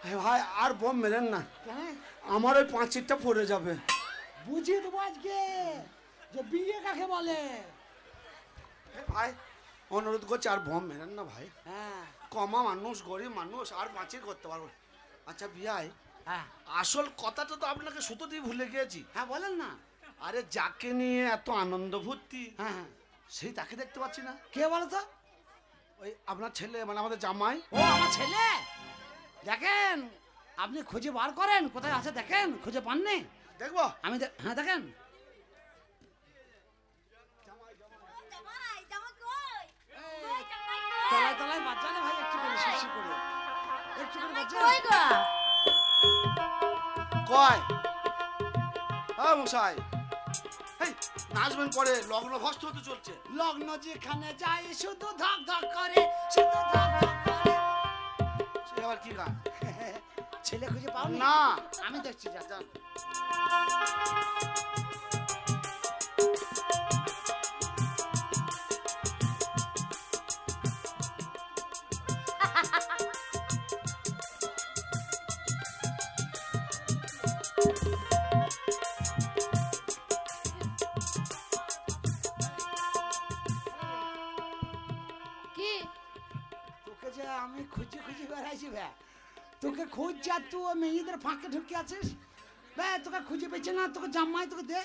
ভাই আর বোম মেরেন না, আমার ওই পাঁচিরটা পড়ে যাবে। বুঝিয়ে দেবো আজকে যে বিয়ে কাকে বলে। ভাই অনুরোধ করছি আর বোম মেরেন না ভাই। হ্যাঁ কমা মানুষ, গরিব মানুষ, আর পাঁচির করতে পারবো। আচ্ছা বিয়াই, হ্যাঁ আসল কথাটা তো আপনাকে সুতো দিয়ে ভুলে গিয়েছি। হ্যাঁ বলেন না। আরে যাকে নিয়ে এত আনন্দ ভর্তি, হ্যাঁ হ্যাঁ সেই তাকে দেখতে পাচ্ছি না। কে বলো তো? ওই আপনার ছেলে, মানে আমাদের জামাই। ও আমার ছেলে। দেখেন আপনি খুঁজে বার করেন কোথায় আছে, দেখেন খুঁজে পাননি। দেখবো আমি হ্যাঁ দেখেন। তলায় তলায় বাচ্চা না ভাই, একটু করে শিশি করে, একটু করে বাচ্চা। কয় হ্যাঁ মশাই, এই নাচবেন পরে, লগ্ন ভস্ত হতে চলছে। লগ্ন যেখানে যাই শুধু ধক ধক করে, শুধু ধক ধক করে। সে আবার কি গান? ছেলে খুঁজে পাও না আমি দেখছি, যা যান। কি তোকে যে আমি খুঁজে খুঁজে বেড়াইছি ভাই, তোকে খুঁজ যা, তুই মেয়েদের ফাঁকে ঢুকে আছিস ভাই, তোকে খুঁজে পেয়েছে না, তোকে জামাই তোকে দে।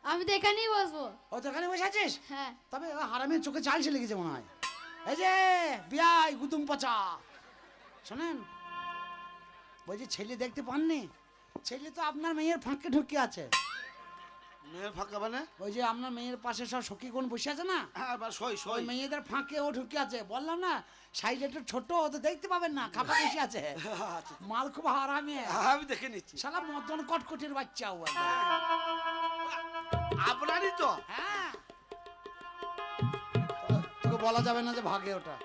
আমি তো এখানেই বসবো। ও তো এখানে বসে আছিস? হ্যাঁ তবে হারামের চোখে চালছে লেগেছে মনে হয়। এই যে বিয়াই গুদুম পচা, শোনেন বলছি ছেলে দেখতে পাননি? ছেলে তো আপনার মেয়ের ফাঁকে ঢুকে আছে। মেয়ের ফাঁকা মানে? ওই যে আপনার মেয়ের পাশে সব সখীগণ বসে আছে না, হ্যাঁ বা সই ওই সই। মেয়েদের ফাঁকে ও ঢুকে আছে। বললাম না সাইডে একটু ছোট, ও তো দেখতে পাবেন না, খাপা বসে আছে। আচ্ছা, মাল খুব হারামে, আমি দেখে নিচ্ছি। শালা মদন কটকটির বাচ্চা ও একদম। আপনারই তো। হ্যাঁ তোকে বলা যাবে না যে ভাগে ওটা।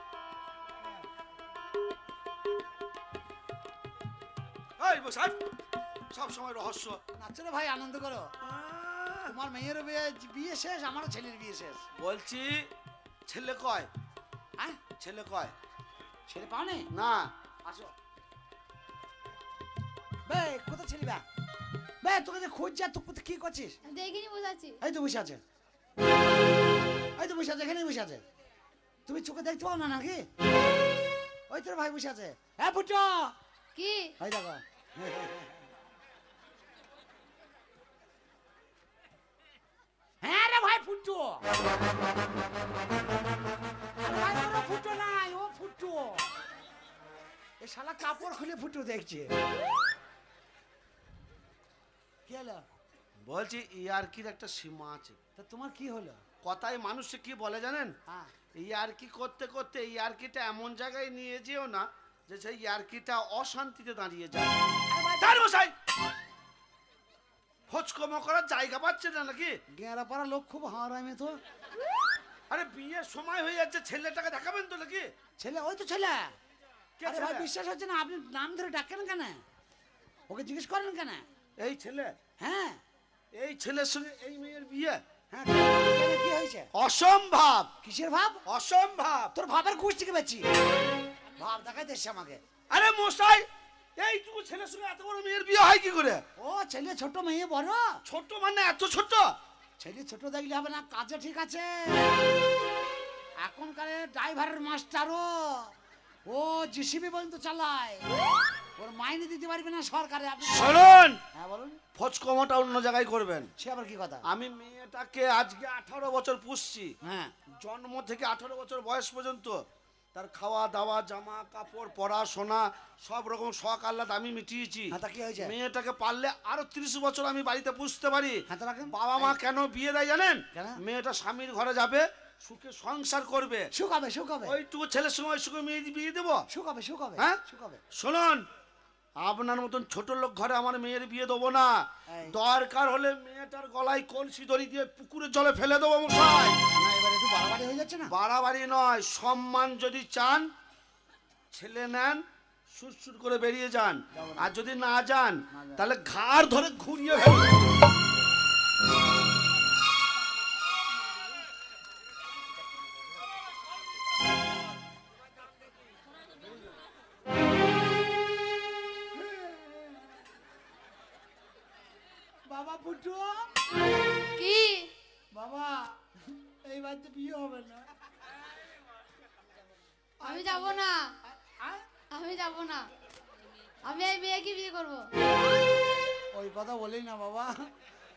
এই মশাই, সব সময় রহস্য। নাচো রে ভাই, আনন্দ করো। তোমার মেয়ের বিয়ে বিয়ে শেষ, আমারও ছেলের বিয়ে শেষ। বলছি ছেলে কয়? হ্যাঁ ছেলে কয়? ছেলে পাওনি? না আসো বে, কোথায় ছেলে বে? বে তোকে যে খোঁজ যা, তুই কোথায় কি করছিস? আমি তো এখানেই বসে আছি। এই তো বসে আছে, এই তো বসে আছে, এখানেই বসে আছে। তুমি চোখে দেখতে পাও না নাকি? ওই তোর ভাই বসে আছে। হ্যাঁ ফুটো, কি ওই দেখো। হ্যাঁ রে ভাই ফুটো, আরে ভাই তোর ফুটো নাই, ও ফুটো। এই শালা কাপড় খুলে ফুটো দেখছে। কি হলো? বলছি ইয়ার্কির একটা সীমা আছে। তা তোমার কি হলো? কথায় মানুষে কি বলে জানেন? হ্যাঁ ইয়ার্কি করতে করতে ইয়ার্কিটা এমন জায়গায় নিয়ে যেও না যে সেই ইয়ার্কিটা অশান্তিতে দাঁড়িয়ে যায়। তার মশাই খোঁজকমো করার জায়গা পাচ্ছে না নাকি? গেঁড়া পাড়া লোক খুব হারামে তো। আরে বিয়ের সময় হয়ে যাচ্ছে, ছেলেটাকে দেখাবেন তো নাকি? ছেলে, ওই তো ছেলে। কে আরে ভাই ছেলে? বিশ্বাস হচ্ছে না, আপনি নাম ধরে ডাকেন কেন? ওকে জিজ্ঞেস করেন কেন? এই ছেলে, হ্যাঁ এই ছেলের সঙ্গে এই মেয়ের বিয়ে হ্যাঁ, কেন, কি হয়েছে? অসম্ভব। কিসের ভাব? অসম্ভব। তোর ভাবের গোষ্ঠ থেকে বেচি ভাব দেখাই দেশে আমাকে। আরে মশাই, এইটুকু ছেলের সঙ্গে এত বড় মেয়ের বিয়ে হয় কি করে? ও ছেলে ছোট, মেয়ে বড়। ছোট মানে এত ছোট? ছেলে ছোট দেখলে হবে না, কাজে ঠিক আছে। এখনকার ড্রাইভারের মাস্টারও, ও জিসিবি পর্যন্ত চালায়, ওর মাইনে দিতে পারবে না সরকারে। আপনি শুনুন, হ্যাঁ বলুন। খোঁজকমোটা অন্য জায়গায় করবেন। সে আবার কি কথা? আমি মেয়েটাকে আজকে 18 বছর পুষছি। হ্যাঁ জন্ম থেকে 18 বছর বয়স পর্যন্ত তার খাওয়া দাওয়া, জামা কাপড়, পড়াশোনা, সব রকম শখ আহ্লাদ আমি মিটিয়েছি। হ্যাঁ, তা কি হয়েছে? মেয়েটাকে পারলে আরো 30 বছর আমি বাড়িতে পুষতে পারি। হ্যাঁ, তা রাখেন। বাবা মা কেন বিয়ে দেয় জানেন? কেন? মেয়েটা স্বামীর ঘরে যাবে, সুখে সংসার করবে। শুকাবে শুকাবে ওইটুকু ছেলের সময় সুখে মেয়ে বিয়ে দেবো? শুকাবে শুকাবে হ্যাঁ? শুকাবে। শুনুন, আপনার মতন ছোট লোক ঘরে আমার মেয়ের বিয়ে দেবো না। এই। দরকার হলে মেয়েটার গলায় কলসি দড়ি দিয়ে পুকুরের জলে ফেলে দেবো মশাই। না এবার একটু বাড়াবাড়ি হয়ে যাচ্ছে না? বাড়াবাড়ি নয়, সম্মান যদি চান ছেলে নেন, সুরসুর করে বেরিয়ে যান। আর যদি না যান তাহলে ঘাড় ধরে ঘুরিয়ে ফেলবেন। বাবা পুটু, কি বাবা এই বাড়িতে বিয়ে হবে না। আমি যাব না, আয়? আমি যাব না, আমি এই মেয়েকে বিয়ে করব। ওই কথা বলি না বাবা,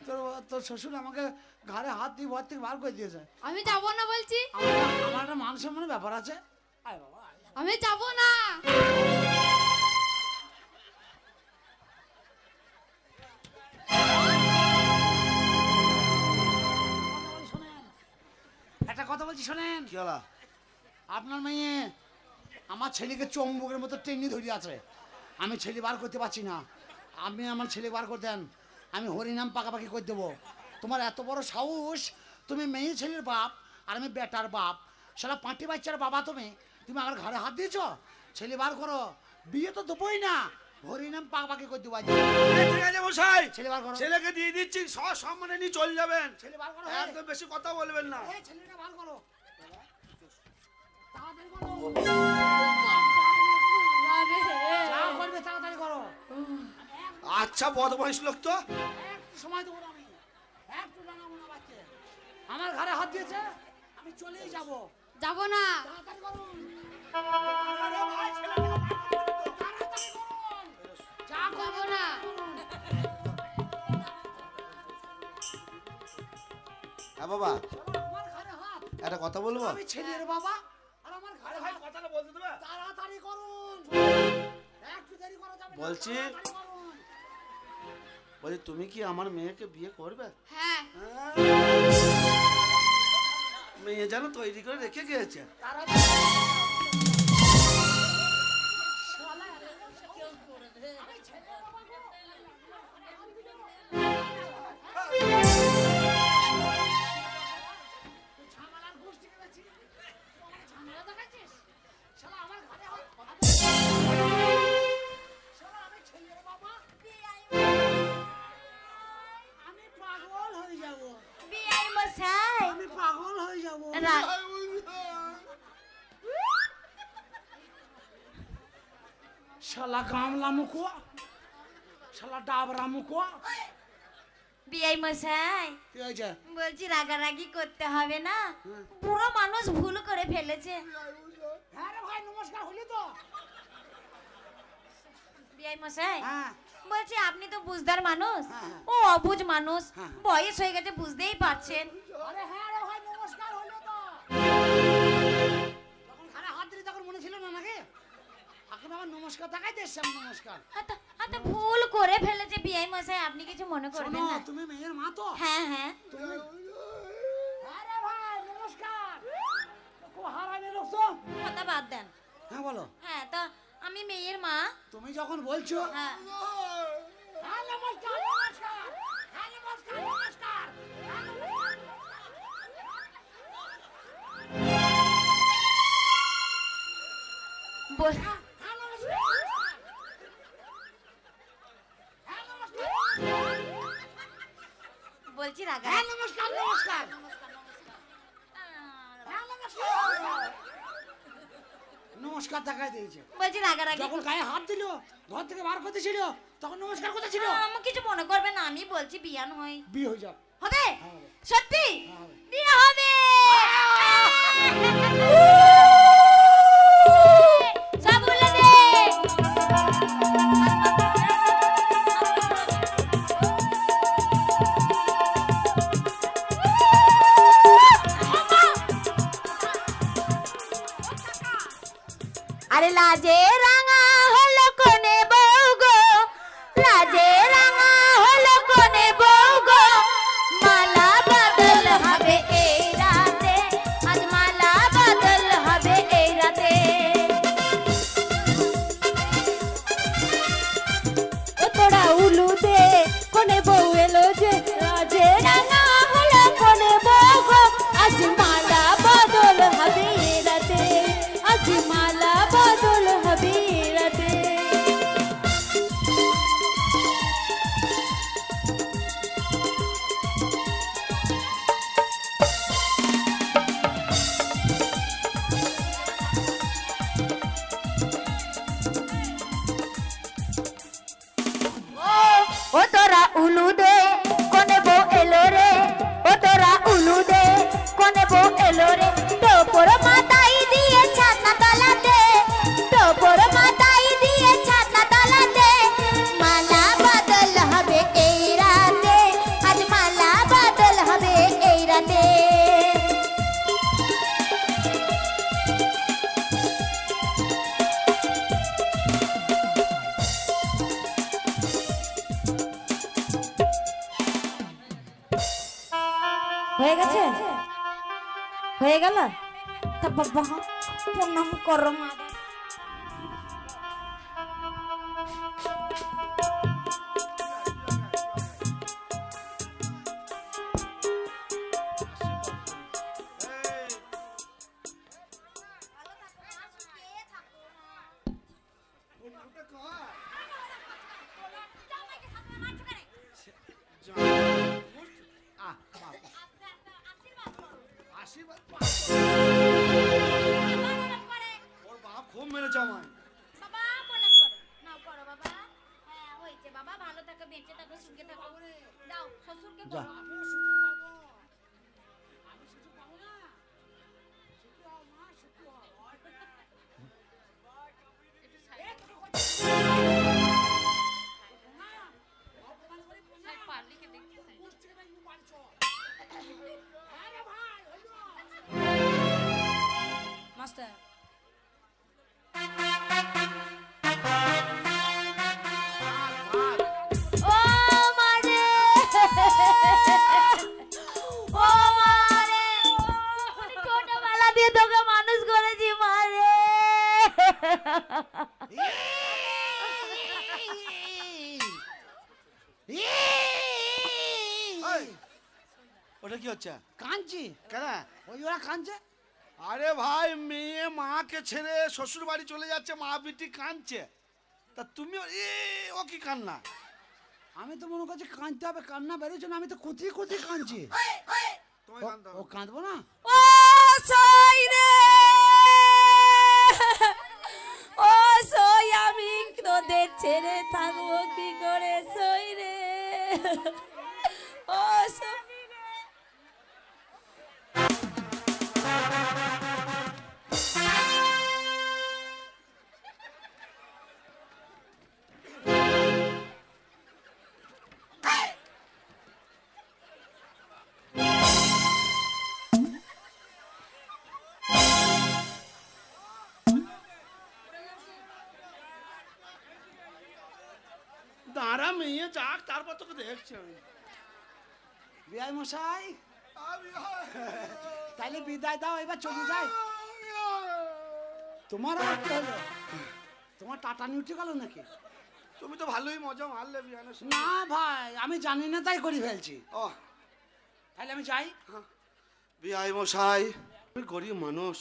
তোর তোর শ্বশুর আমাকে ঘাড়ে হাত দিয়ে ঘর থেকে বার করে দিয়েছে। আমি যাব না বলছি, আমার একটা মান সম্মানের ব্যাপার আছে। আয় বাবা আয়। আমি যাব না। একটা কথা বলছি শোনেন, কি হলো? আপনার মেয়ে আমার ছেলেকে চম্বকের মতো টেনে ধরে আছে, আমি ছেলে বার করতে পারছি না। আপনি আমার ছেলে বার করে দেন, আমি হরিনাম পাকাপাকি করে দেবো। তোমার এত বড় সাহস, তুমি মেয়ে ছেলের বাপ আর আমি বেটার বাপ, সারা পাঁটি বাচ্চার বাবা, তুমি তুমি আমার ঘরে হাত দিয়েছ। ছেলে বার করো, বিয়ে তো দেবোই না, হরিনাম পাকাপাকি করে দেবো। ঠিক আছে মশাই, ছেলে বার করো, ছেলেকে দিয়ে দিচ্ছি, সম্মানে নিয়ে চলে যাবেন। ছেলে বার করো, একদম বেশি কথা বলবেন না। এই ছেলেটা বার করো, তাড়াতাড়ি করো, যা করবে তাড়াতাড়ি করো। আচ্ছা বদমাইশ লোক তো। একটু সময় দেবো না আমি, একটু জানাবো না বাচ্চা। আমার ঘরে হাত দিয়েছে, আমি চলেই যাব। যাব না। তাড়াতাড়ি করুন, আরে ভাই, ছেলেটা তাড়াতাড়ি করুন, যা যাব করবে না। হ্যাঁ বাবা, আমার ঘরে হাত, একটা কথা বলবো? আমি ছেলের বাবা আর আমার ঘরে হাত। কথাটা বলতে দেবে? তাড়াতাড়ি করুন, একটু দেরি করা যাবে না, বলছি। তাড়াতাড়ি করুন। বলি তুমি কি আমার মেয়েকে বিয়ে করবে? হ্যাঁ, মেয়ে যেন তৈরি করে রেখে গিয়েছে। আমি পাগল হয়ে যাব, বিআই মশাই আমি পাগল হয়ে যাব। শালা গামলা মুখো, শালা ডাবরা মুখো। বিআই মশাই কি হয়েছে? বলছি রাগারাগি করতে হবে না, বুড়ো মানুষ ভুল করে ফেলেছে। হ্যাঁ রে ভাই, নমস্কার হলি তো? বিআই মশাই হ্যাঁ, বলছি আপনি তো বুঝদার মানুষ, হ্যাঁ। ও অবুঝ মানুষ, হ্যাঁ। বয়স হয়ে গেছে, বুঝতেই পারছেন। আরে হ্যাঁ রে ভাই, নমস্কার হলো তো? যখন ঘরে হাত দিলি তখন মনে ছিল না নাকি? এখন আমার নমস্কার দেখাইতে এসছি, আমি নমস্কার। আচ্ছা ভুল করে ফেলেছে বিআই মশাই, আপনি কিছু মনে করবেন শোনো, না। তুমি মেয়ের মা তো? হ্যাঁ হ্যাঁ তুমি, হ্যাঁ রে ভাই, নমস্কার। খুব হারামি লোক তো। কথা বাদ দেন। হ্যাঁ বলো, হ্যাঁ তা আমি মেয়ের মা। তুমি যখন বলছো। হ্যাঁ হ্যাঁ নমস্কার, নমস্কার, হ্যাঁ নমস্কার, নমস্কার, হ্যাঁ নমস্কার। বল- হ্যাঁ নমস্কার, হ্যাঁ নমস্কার, বলছি রাগা হ্যাঁ নমস্কার, নমস্কার, হ্যাঁ নমস্কার। নমস্কার দেখাই দিয়েছে। বলছি রাগারাগি যখন গায়ে হাত দিল, ঘর থেকে বার করতে ছিল, তখন নমস্কার কোথায় ছিল? আমার কিছু মনে করবে না, আমি বলছি বিয়ান হয়। বিয়ে হয়ে যাক। হবে হ্যাঁ, হবে। সত্যি হ্যাঁ, হবে। বিয়ে হবে। সব বলে দে। আরে লাজে রাঙা হলো কোনে বউ গো, লাজে রাঙা হলো কোনে বউ গো, মালা বদল হবে এই রাতে, আজ মালা বদল হবে এই রাতে। ও তোরা উলু দে, কোনে বউ এলো যে, লাজে রাঙা হলো কোনে বউ গো, আজ মালা বদল হবে এই রাতে, আজ মালা বদল হবে এই রাতে। ও তোরা উলু দে, হয়ে গেছে? হয়ে গেল? তা বাবা প্রণাম করো মা। আশীর্বাদ ওর বাপ খুব মেরেছে আমায়। বাবা প্রণাম করো। নাও করো বাবা। হ্যাঁ হয়েছে বাবা, ভালো থাকো, বেঁচে থাকো, সুখে থাকো। দাও শ্বশুরকে যা। করো। মাস্টার ও মারে ও মারে ছোটবেলা দিয়ে তোকে মানুষ করেছি মারে। এই, ওটা কি হচ্ছে? কাঁদছি কেন? ওই ওরা কাঁদছে। আরে ভাই, মেয়ে মাকে ছেড়ে শ্বশুর বাড়ি চলে যাচ্ছে, মা বিটি কাঁদছে, তা তুমি ও কি কান্না? আমি তো মনে করছি কাঁদতে হবে, কান্না বেরোচ্ছে না, আমি তো কোথায় কোথায় কাঁদছি। তোমায় কাঁদতে ও হবে। কাঁদবো না? ও সই রে ও সই, আমি তোদের ছেড়ে থাকবো কি করে সই রে ও সই রে। দাঁড়া, মেয়ে যাক, তারপর তোকে দেখছি আমি। বিআই মশাই তাইলে বিদায় দাও, এবার চলে যাই। তোমার আবার কি হলো? তোমার টাটানি উঠে গেল নাকি? তুমি তো ভালোই মজা মারলে বিয়ানের সঙ্গে। না ভাই, আমি জানি না তাই করে ফেলছি। ও তাহলে আমি যাই। বিআই মশাই, আমি গরিব মানুষ,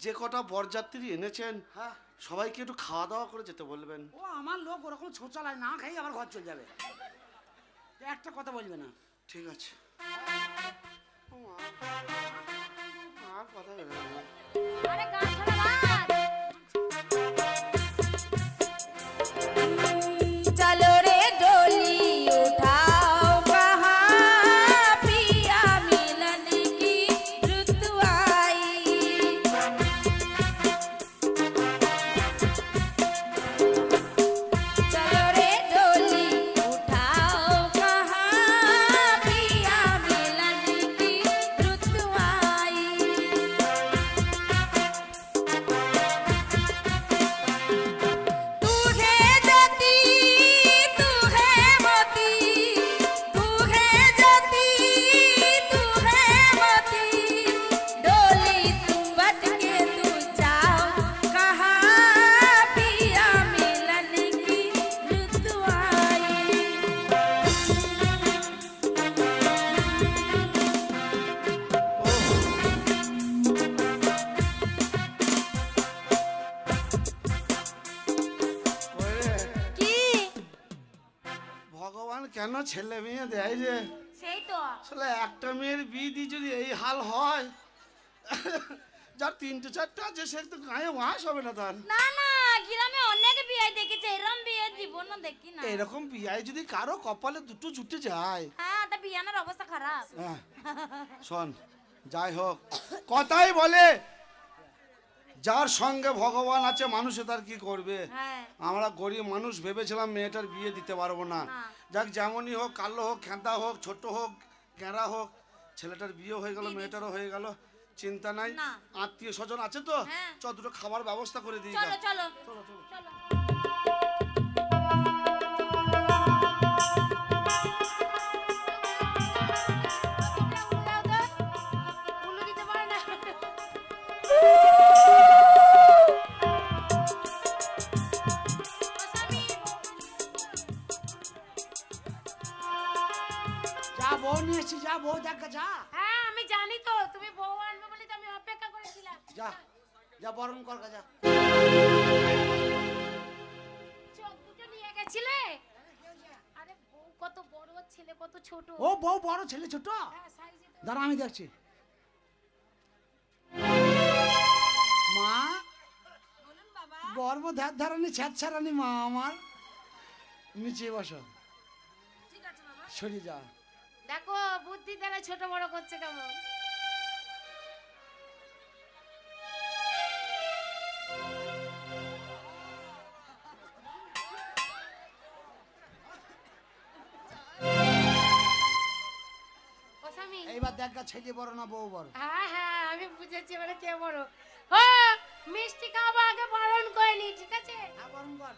যে কটা বরযাত্রী এনেছেন হ্যাঁ, সবাইকে একটু খাওয়া দাওয়া করে যেতে বলবেন। ও আমার লোক ওরকম ছোচালায় না খাই আবার ঘর চলে যাবে। তো একটা কথা বলবে না। ঠিক আছে। ও মা, আর কথা বলবে না। আরে গান ছাড়া বাদ। चलो रे डोली उठाओ कहाँ पिया मिलन की रुत आई। चलो रे डोली उठाओ कहाँ पिया मिलन की रुत आई। ভগবান কেন ছেলে মেয়ে দেয় রে? সেই তো আসলে একটা মেয়ের বিয়ে দিয়ে যদি এই হাল হয়, যার তিনটে চারটে আছে সে তো গায়ে মাস হবে না তার। না না, গ্রামে অনেক বিয়ে দেখেছে, এরম বিয়ে জীবনও দেখি না। এরকম বিয়ে যদি কারো কপালে দুটো জুটে যায়, হ্যাঁ, তা বিয়ানের অবস্থা খারাপ। হ্যাঁ, শোন, যাই হোক, কথাই বলে যার সঙ্গে ভগবান আছে মানুষে তার কি করবে। হ্যাঁ আমরা গরিব মানুষ ভেবেছিলাম মেয়েটার বিয়ে দিতে পারবো না। না। যাক, যেমনই হোক, কালো হোক, খেঁদা হোক, ছোট হোক, গেঁড়া হোক, ছেলেটার বিয়ে হয়ে গেল, মেয়েটারও হয়ে গেল, চিন্তা নাই। না। আত্মীয় স্বজন আছে তো, হ্যাঁ। চ দুটো খাবার ব্যবস্থা করে দিই। চলো চলো চলো চলো। চলো। বউ নিয়ে এসছি, যা বউ দেখ যা। হ্যাঁ আমি জানি তো তুমি বউ আনবে বলে তো আমি অপেক্ষা করেছিলাম। যা যা বরণ কর যা। চোখ দুটো নিয়ে গেছিলে? আরে বউ কত বড়, ছেলে কত ছোট। ও বউ বড়, ছেলে ছোট। হ্যাঁ সাইজে তো। দাঁড়া আমি দেখছি। মা বলুন বাবা। গর্ব ধার ধারানি ছাড় ছাড়ানি মা আমার। নিচে বসো, ঠিক আছে বাবা। সরে যা। দেখো বুদ্ধি দ্বারা ছোট বড় করছে কেমন। ও স্বামী, এইবার দেখ গা, ছেলে বড় না বউ বড়। হ্যাঁ হ্যাঁ আমি বুঝেছি মানে কে বড়। ও মিষ্টি খাবো আগে বারণ করে নি, ঠিক আছে? হ্যাঁ বরণ কর।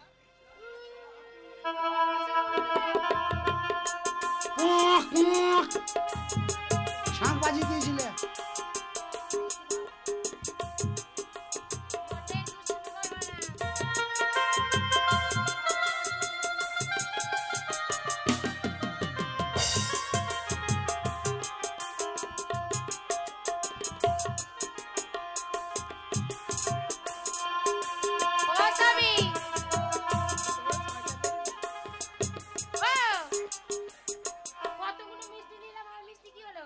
শাঁখ বাজি দিয়েছিলে। মোটেই দুষ্টুমি করবে না। ও স্বামী, ও কতগুলো মিষ্টি নিলাম, আর মিষ্টি কি হলো?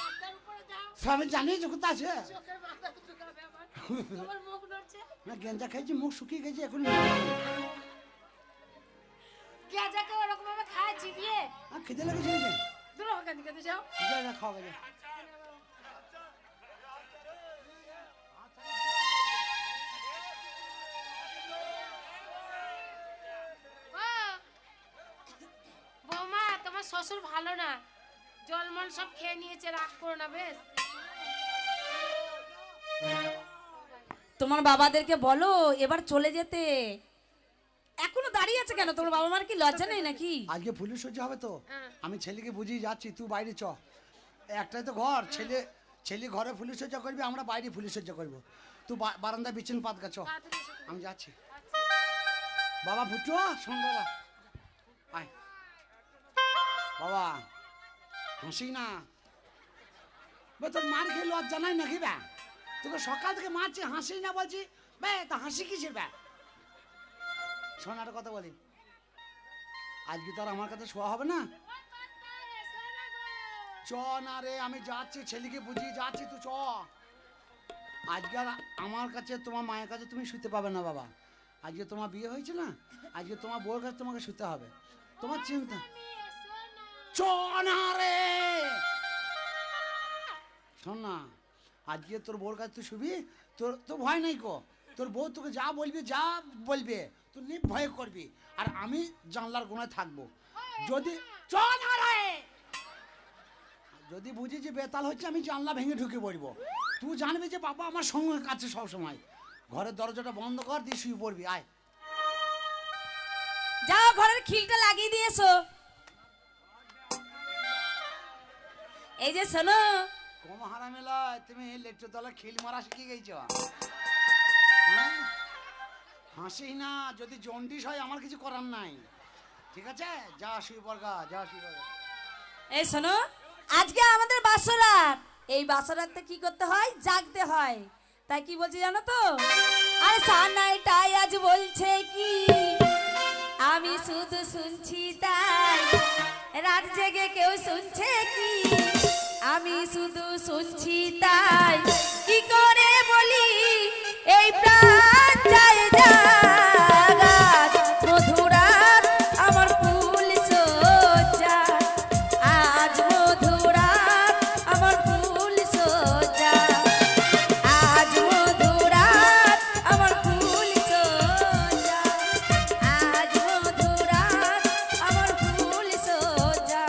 মাথার উপরে দাও, স্বামী জানি যে কোথা আছে চোখের মাথা ঢুকাবে আমার। তোমার মুখ নড়ছে। না, গেঞ্জা খাইছি, মুখ শুকিয়ে গেছে এখন। গেঁজাকে ওরকম ভাবে খায় চিবিয়ে। খেতে লেগেছে নাকি? দূর ওখান থেকে যাও। যা যা খাওয়া গেছে। ও বৌমা, তোমার শ্বশুর ভালো না, জলমল সব খেয়ে নিয়েছে, রাগ করো না বেশ। তোমার বাবাদেরকে বলো এবার চলে যেতে। এখনো দাঁড়িয়ে আছে কেন? তোমার বাবা মার কি লজ্জা নেই নাকি? আজকে পুলিশ সহ্য হবে তো। হ্যাঁ। আমি ছেলেকে বুঝিয়ে যাচ্ছি, তুই বাইরে চ। একটাই তো ঘর, ছেলে ঘরে পুলিশ সহ্য করবি, আমরা বাইরে পুলিশ সহ্য করবো। তুই বারান্দায় বিছিন পাত গা, চ। তাড়াতাড়ি এসো। আমি যাচ্ছি। বাবা ফুটো, শোন বাবা, আয় বাবা, হাসি না। বে তোর মার খেয়ে লজ্জা নাই নাকি? বে তোকে সকাল থেকে মারছি, হাসি না বলছি। বে তা হাসি কিসের? বে শোন একটা কথা বলি, আজকে তো আর আমার কাছে শোয়া হবে না। চ না রে, আমি যাচ্ছি, ছেলেকে বুঝিয়ে যাচ্ছি, তুই চ। আজকে আর আমার কাছে, তোমার মায়ের কাছে তুমি শুতে পাবে না বাবা। আজকে তোমার বিয়ে হয়েছে না, আজকে তোমার বউর কাছে তোমাকে শুতে হবে। তোমার চিন্তা। চ না রে, শোন না, আজকে তোর বউর কাছে তুই শুবি, তোর তো ভয় নেই কো। তোর বউ তোকে যা বলবে তুই নির্ভয় করবি, আর আমি জানলার কোণায় থাকবো। যদি চ না রে, যদি বুঝি যে বেতাল হচ্ছে, আমি জানলা ভেঙে ঢুকে পড়বো। তুই জানবি যে বাবা আমার সঙ্গে কাছে সব সময়। ঘরের দরজাটা বন্ধ কর, দিয়ে শুয়ে পড়বি। আয় যাও ঘরের খিলটা লাগিয়ে দিয়েছো। এই যে শোনো, কম হারামেলা, তুমি লেট্টো তলা খিল মারা শিখে গেছ। হ্যাঁ? হাসি না, যদি জন্ডিস হয় আমার কিছু করার নাই। ঠিক আছে, যা শুয়ে পড়গা, যা শুয়ে পড়গা। এই শোনো, আজকে আমাদের বাসরাত। এই বাসরাতে কি করতে হয়? জাগতে হয়। তাই কি বলছি জানো তো? আরে সানাইটাই আজ বলছে কি, আমি শুধু শুনছি তাই। রাত জেগে কেউ শুনছে কি, আমি শুধু শুনছি তাই। কি করে বলি এই প্রাণ যায় জাগাত, মধুরাত আমার ফুল সজ্জা। আজ মধুরাত আমার ফুল সজ্জা, আজ মধুরাত আমার ফুল সজ্জা, আজ মধুরাত আমার ফুল সজ্জা।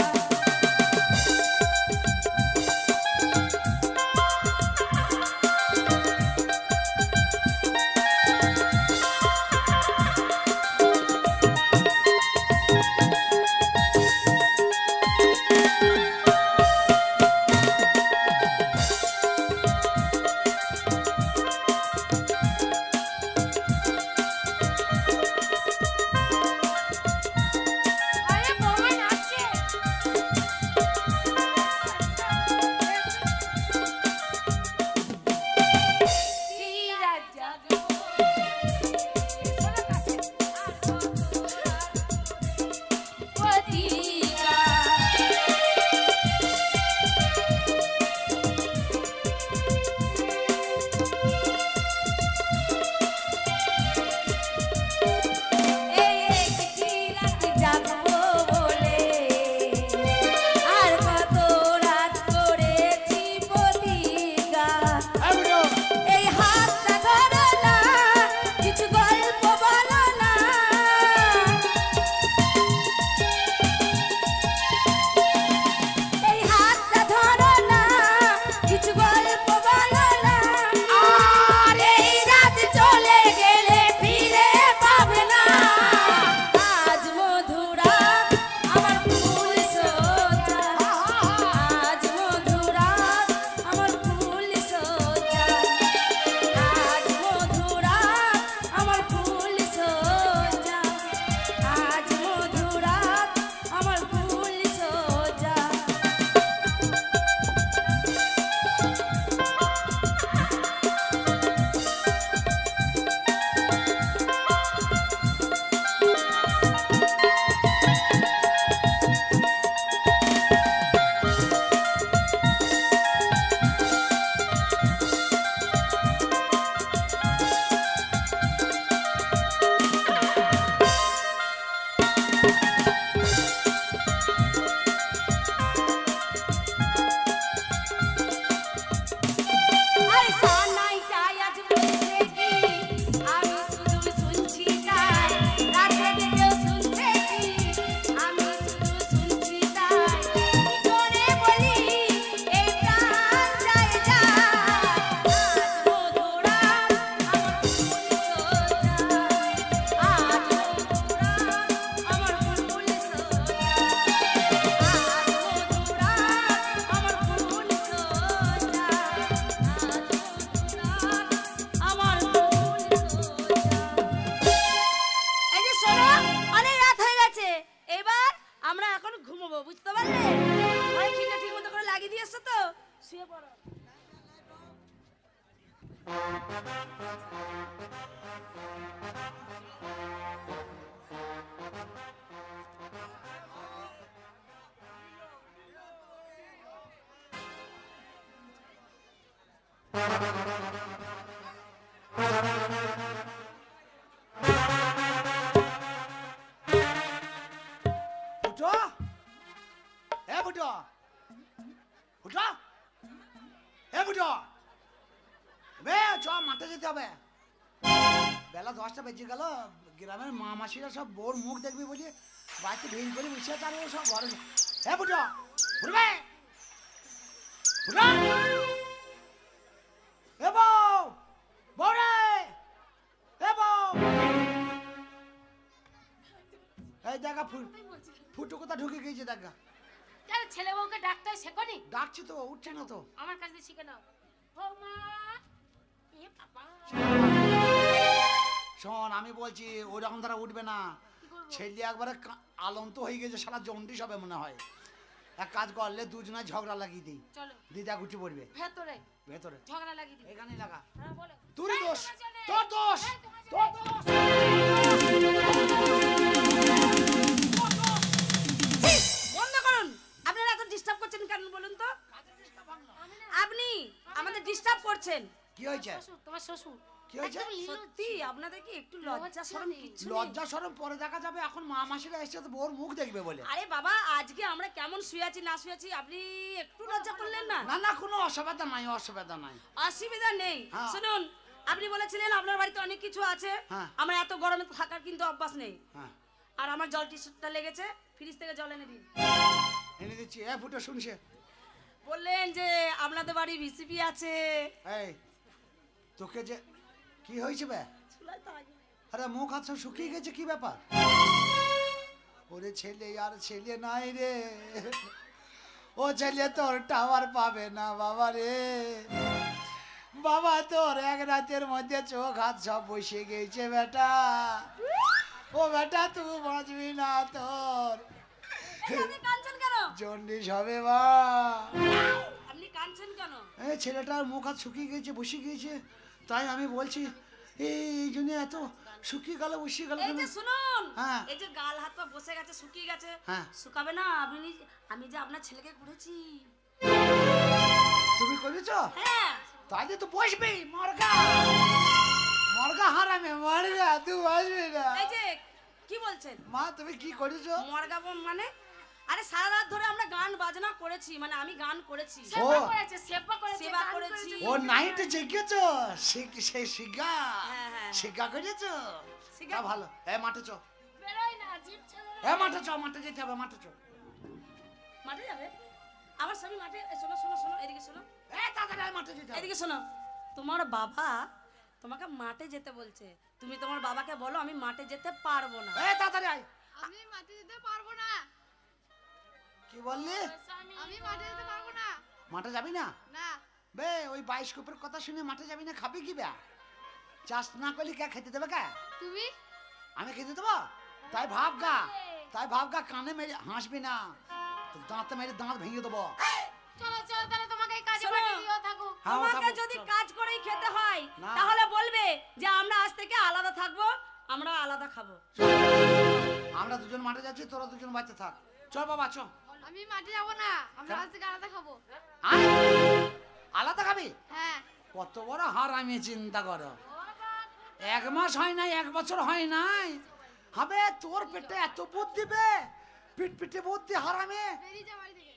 হবে। বেলা 10টা বেজে গেল, গ্রামের মা মাসিরা সব বোর মুখ দেখবি বলি বাড়িতে ভিড় করে বসে আছে, আর ও সব ঘরে। হ্যাঁ বুঝো ফুটবে এ বউ, বউ রে, এ বউ। এই দেখা ফুটো কোথা ঢুকে গিয়েছে দেখা। কেন ছেলে বউকে ডাকতে হয় শেখনি? ডাকছি তো, উঠছে না তো। আমার কাছে শিখে নাও। বৌমা, এ বাবা, শোন আমি বলছি ওই রকম তারা উঠবে না। কি করবো? ছেলে একবারে আলন্ত হয়ে গেছে, সারা জন্ডিস হবে মনে হয়। এক কাজ করলে দুজনে ঝগড়া লাগিয়ে দিই, চলো দিদা গুটি পড়বে ভেতরে ভেতরে। ঝগড়া লাগিয়ে দিই। এখানে লাগা। হ্যাঁ বলো। তুই এই দোষ, তোমার জন্যে। তোর দোষ, এই তোমার জন্যে। তোর দোষ। বন্ধ করুন। আপনারা এত ডিস্টার্ব করছেন কেন বলুন তো? আপনি আমাদের ডিস্টার্ব করছেন। কি হয়েছে? শ্বশুর, তোমার শ্বশুর। কি হয়েছে? একদম নির্লজ্জ। সত্যি আপনাদের কি একটু লজ্জা শরম নেই। কিচ্ছু নেই? লজ্জা সরম পরে দেখা যাবে, এখন মা মাসিরা এসে তো বোর মুখ দেখবে বলে। আরে বাবা, আজকে আমরা কেমন শুয়ে আছি না শুয়ে আছি আপনি একটু লজ্জা করলেন না? না না, কোনো অসুবিধা নাই, অসুবিধা নাই। অসুবিধা নেই। হ্যাঁ। শুনুন, আপনি বলেছিলেন আপনার বাড়িতে অনেক কিছু আছে। হ্যাঁ। আমার এত গরমে থাকার কিন্তু অভ্যাস নেই। হ্যাঁ, আর আমার জল টিস্যুটা লেগেছে, ফ্রিজ থেকে জল এনে দিন। এনে দিচ্ছি। এ ফুটো শুনছে? বললেন যে আপনাদের বাড়ি ভিসিপি আছে। এই তোকে যে কি হয়েছে বে? আরে মুখ হাত সব শুকিয়ে গেছে, কি ব্যাপার? ওরে ছেলে আর ছেলে নাই রে, ও ছেলে তোর টাওয়ার পাবে না বাবা রে। বাবা তোর এক রাতের মধ্যে চোখ হাত সব বসে গেছে বেটা। ও বেটা তুই বাঁচবি না, তোর আপনি কাঁদছেন কেন? জন্ডিস হবে বা। আপনি কাঁদছেন কেন? এই ছেলেটার মুখ হাত শুকিয়ে গেছে, বসে গিয়েছে, তাই আমি বলছি এই জন্য এত শুকিয়ে গেল, বসিয়ে গেল। এই যে শুনুন, হ্যাঁ। এই যে গাল হাত পা বসে গেছে, শুকিয়ে গেছে, হ্যাঁ। শুকাবে না। আমি যে আপনার ছেলেকে করেছি। তুমি করেছ? হ্যাঁ। তাইলে তো বসবি মর্গা, মর্গা হারামে মর্গা, তুই বসবি না। এই যে কি বলছেন? মা তুমি কি করেছো? মরগাবো মানে? আরে সারা রাত ধরে আমরা গান বাজনা করেছি, মানে আমি গান করেছি, সেবা করেছে, সেবা করেছে, সেবা দান করেছি। ও নাইটে জেগেছো, সেই শিগা হ্যাঁ, হ্যাঁ। শিগা করেছো? শিগা? তা ভালো। এ মাঠে চ, বেরোয় না, জিভ ছেড়ে এ মাঠে চ, মাঠে যেতে হবে, মাঠে চ। মাঠে যাবে? আমার স্বামী মাঠে। শোনো শোনো শোনো, এদিকে শোনো, এ তাড়াতাড়ি আয়, মাঠে যেতে হবে। এদিকে শোনো। তোমার বাবা তোমাকে মাঠে যেতে বলছে, তুমি তোমার বাবাকে বলো আমি মাঠে যেতে পারবো না। এ তাড়াতাড়ি আয়। আমি মাঠে যেতে পারবো না। কি বললি? আমি মাঠে যেতে পারবো না। মাঠে যাবি না? না। বে ওই বাইস্কোপের কথা শুনে মাঠে যাবি না, খাবি কি বে? চাষ না করলে কে খেতে দেবে কে? তুমি? আমি খেতে দেবো? তাই ভাবগা, তাই ভাবগা, কানে মেরে হাসবি না, তো দাঁতে মেরে দাঁত ভেঙে দেবো। চলো চলো, তাহলে তোমাকে এই কাজে শোনো। পাঠিয়ে দিও, থাকো। হ্যাঁ, ও তোমাকে থাকো, যদি চল। কাজ করেই খেতে হয় না। তাহলে বলবে যে আমরা আজ থেকে আলাদা থাকবো, আমরা আলাদা খাবো। আমরা দুজন মাঠে যাচ্ছি, তোরা দুজন বাড়িতে থাক। চল বাবা চ। আমি মাঠে যাবো না। আমরা কেন? আজ থেকে আলাদা খাবো। আয়। আলাদা খাবি? হ্যাঁ। কত বড় হার, আমি চিন্তা করো। 1 মাস হয় নাই, 1 বছর হয় নাই, হবে তোর পেটে এত বুদ্ধি বে, পিট পিটে বুদ্ধি হারামে। বেরিয়ে যা বাড়ি থেকে।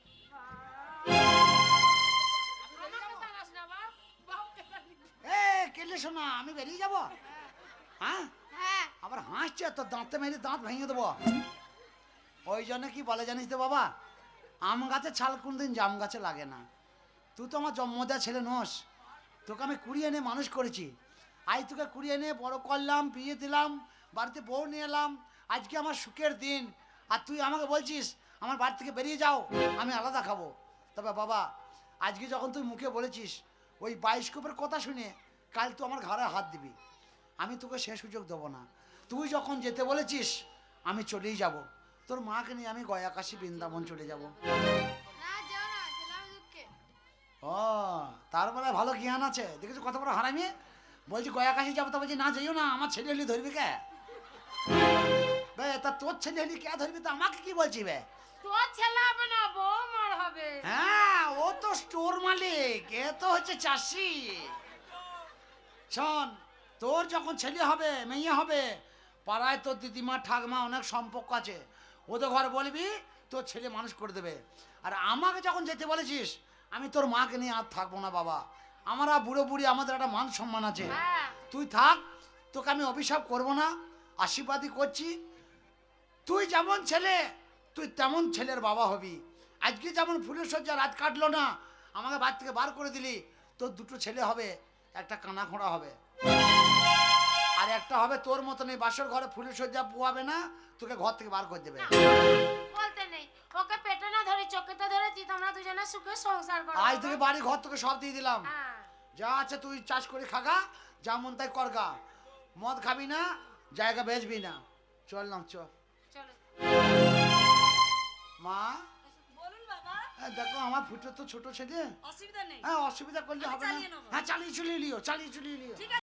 আমাকে তাড়াস না, বাপ। বাপকে তাড়িয়ে দিও। এ কেলে শোনা, আমি বেরিয়ে যাব? হ্যাঁ, হ্যাঁ। আবার হাসছে, তো দাঁতে মেরে দাঁত ভেঙে দেবো। ওই জন্য কি বলে জানিস তো বাবা, আম গাছে ছাল কোনদিন জাম গাছে লাগে না। তুই তো আমার জন্মদেয়া ছেলে নোস, তোকে আমি কুড়িয়ে এনে মানুষ করেছি। আজ তোকে কুড়িয়ে এনে বড় করলাম, বিয়ে দিলাম, বাড়িতে বউ নিয়ে এলাম, আজকে আমার সুখের দিন, আর তুই আমাকে বলছিস আমার বাড়ি থেকে বেরিয়ে যাও, আমি আলাদা খাবো। তবে বাবা আজকে যখন তুই মুখে বলেছিস ওই বাইস্কোপের কথা শুনে, কাল তুই আমার ঘরে হাত দিবি, আমি তোকে সে সুযোগ দেবো না। তুই যখন যেতে বলেছিস আমি চলেই যাব, তোর মাকে নিয়ে আমি গয়া কাশী বৃন্দাবন চলে যাব। না যেও না, চলে আমি দুঃখে। ও তার মানে ভালো জ্ঞান আছে, দেখেছো কত বড় হারামি। বলছি গয়া কাশী যাবো, তা বলছি না যাইও না, আমার ছেলে হলি ধরবি কে বে? তা তোর ছেলে হলি কে ধরবি, তা আমাকে কি বলছি বে? তোর ছেলে হবে না, বৌমার হবে। হ্যাঁ, ও তো স্টোর মালিক, এ তো হচ্ছে চাষি। শোন, তোর যখন ছেলে হবে, মেয়ে হবে, পাড়ায় তোর দিদিমা ঠাকমা অনেক সম্পর্ক আছে, ওদের ঘরে বলবি তোর ছেলে মানুষ করে দেবে। আর আমাকে যখন যেতে বলেছিস, আমি তোর মাকে নিয়ে আর থাকবো না বাবা, আমরা বুড়ো বুড়ি, আমাদের একটা মান সম্মান আছে। হ্যাঁ তুই থাক, তোকে আমি অভিশাপ করব না, আশীর্বাদই করছি। তুই যেমন ছেলে তুই তেমন ছেলের বাবা হবি। আজকে যেমন ফুলের সজ্জা রাত কাটলো না, আমাকে বাড়ি থেকে বার করে দিলি, তোর দুটো ছেলে হবে, একটা কানা খোঁড়া হবে, আর একটা হবে তোর মতন এই বাসর ঘরে ফুলের সজ্জা পোয়াবে না, তোকে ঘর থেকে বার করে দেবে। বলতে নেই, ওকে পেটে না ধরে চোখেতে ধরেছি, তোমরা দুজনে সুখে সংসার করো। আজ থেকে বাড়ি ঘর তোকে সব দিয়ে দিলাম, হ্যাঁ যা আছে তুই চাষ করে খাগা, যা মন তাই করগা, মদ খাবি না, জায়গা বেচবি না। চললাম, চ। চলো। মা, বলুন বাবা, দেখো আমার ফুটো তো ছোট ছেলে, অসুবিধা নেই। হ্যাঁ অসুবিধা করলে আমি হবে না। চালিয়ে নেবো। হ্যাঁ চালিয়ে চলিয়ে লিও, চালিয়ে চলিয়ে লিও। ঠিক আছে।